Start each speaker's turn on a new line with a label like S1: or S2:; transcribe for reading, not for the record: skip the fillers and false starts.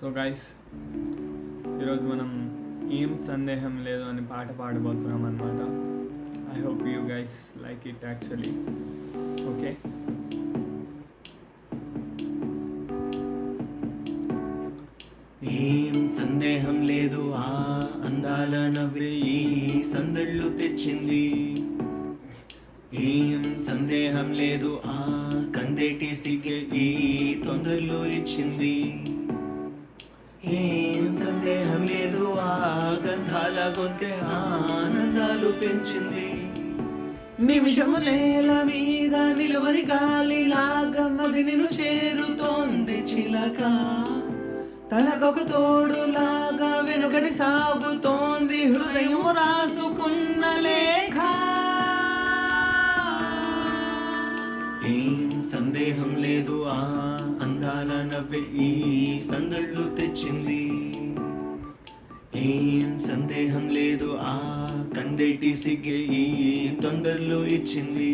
S1: So guys, ఈరోజు మనం ఏం సందేహం లేదు అని పాట పాడబోతున్నాం అనమాట. I hope you guys like it actually. Okay,
S2: ఏం సందేహం లేదు, ఆ అందాల నవ్వే ఈ సందళ్ళు తెచ్చింది. ఏం సందేహం లేదు, ఆ కందేటి సిగ్గే ఈ తొందరలో ఇచ్చింది. ఏం సందేహం లేదు, ఆ గంధాల గొంతె ఆనందాలు పెంచింది. నిమిషము నేల మీద నిలవని గాలిలాగా మది నిన్ను చేరుతోంది చిలక. తనకొక తోడులాగా వెనుకటి సాగుతోంది హృదయం రాసుకున్న లేఖ. ఏం సందేహం లేదు, ఆ అందాల నవ్వే ఈ సందళ్ళు తెచ్చింది. ఏం సందేహం లేదు, ఆ కందేటి సిగ్గే ఈ తొందరలో ఇచ్చింది.